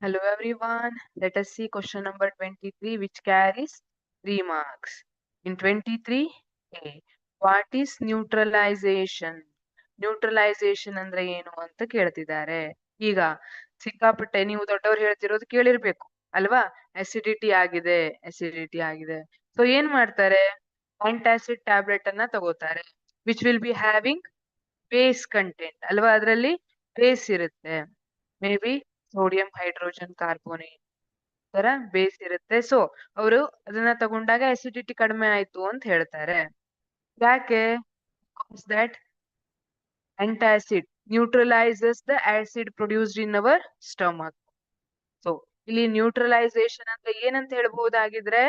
Hello everyone. Let us see question number 23 which carries 3 marks. In 23A, what is neutralization? Neutralisation ಅಂದ್ರೆ ಏನು ಅಂತ ಕೇಳ್ತಿದ್ದಾರೆ. ಈಗ ಸಿಕ್ಕಾಪಟ್ಟೆ ನೀವು ದೊಡ್ಡವ್ರು ಹೇಳ್ತಿರೋದು ಕೇಳಿರ್ಬೇಕು ಅಲ್ವಾ? ಅಸಿಡಿಟಿ ಆಗಿದೆ, ಅಸಿಡಿಟಿ ಆಗಿದೆ. ಸೊ ಏನ್ ಮಾಡ್ತಾರೆ? ಆಂಟಾಸಿಡ್ ಟ್ಯಾಬ್ಲೆಟ್ ಅನ್ನ ತಗೋತಾರೆ which will be having base content ಅಲ್ವಾ? ಅದರಲ್ಲಿ ಬೇಸ್ ಇರುತ್ತೆ. May be sodium hydrogen carbonate ತರ ಬೇಸ್ ಇರುತ್ತೆ. ಸೊ ಅವರು ಅದನ್ನ ತಗೊಂಡಾಗ ಅಸಿಡಿಟಿ ಕಡಿಮೆ ಆಯ್ತು ಅಂತ ಹೇಳ್ತಾರೆ. ಯಾಕೆ? That antacid neutralizes the acid produced in our stomach. So ಇಲ್ಲಿ ನ್ಯೂಟ್ರಲೈಸೇಷನ್ ಅಂತ ಏನಂತ ಹೇಳ್ಬಹುದಾಗಿದ್ರೆ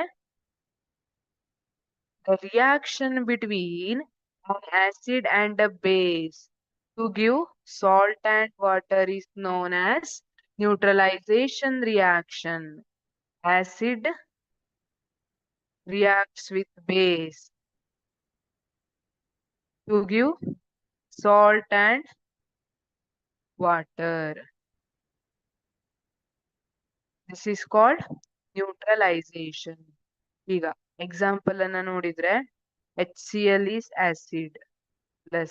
the reaction between an acid and a base to give salt and water is known as neutralization reaction. Acid reacts with base to give salt and water. This is called neutralization. ಈಗ example ಅನ್ನ ನೋಡಿದ್ರೆ HCl is acid plus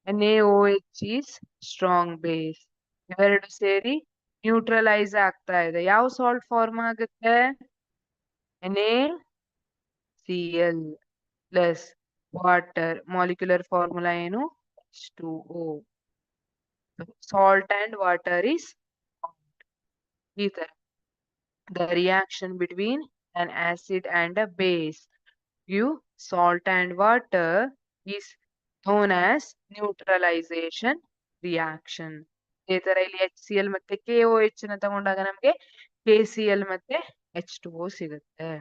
NaOH is strong base. ಇವೆರಡು ಸೇರಿ neutralise ಆಗ್ತಾ ಇದೆ. ಯಾವ salt form ಆಗುತ್ತೆ? NaCl plus water. Molecular formula ಏನು? H2O. Salt and water is ಈ ತರ. The reaction between an acid and a base give salt and water is known as neutralization reaction. ಇದೇ ತರ ಇಲ್ಲಿ HCl ಮತ್ತೆ KOH ನ ತಗೊಂಡಾಗ ನಮ್ಗೆ KCl ಮತ್ತೆ H2O ಸಿಗುತ್ತೆ.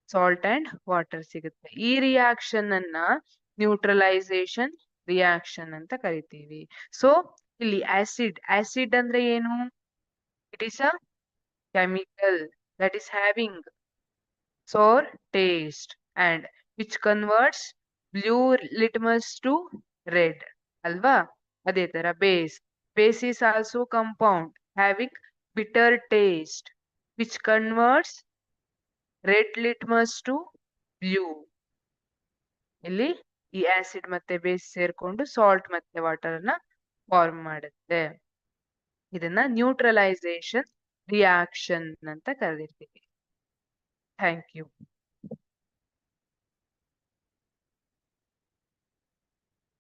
ಸಾಲ್ಟ್ ಅಂಡ್ ವಾಟರ್ ಸಿಗುತ್ತೆ. ಈ ರಿಯಾಕ್ಷನ್ ಅನ್ನ ನ್ಯೂಟ್ರಲೈಸೇಷನ್ ರಿಯಾಕ್ಷನ್ ಅಂತ ಕರಿತೀವಿ. ಸೊ ಇಲ್ಲಿ ಆಸಿಡ್ ಅಂದ್ರೆ ಏನು? It is a chemical that is having sour taste and which converts blue litmus to red alva. ಅದೇ ತರ base is also compound having bitter taste which converts red litmus to blue. ಇಲ್ಲಿ ಈ acid ಮತ್ತೆ base ಸೇರ್ಕೊಂಡು salt ಮತ್ತೆ water ಅನ್ನ form ಮಾಡುತ್ತೆ. ಇದನ್ನ ನ್ಯೂಟ್ರಲೈಸೇಷನ್ ರಿಯಾಕ್ಷನ್ ಅಂತ ಕರೆದಿರ್ತೀವಿ. Thank you.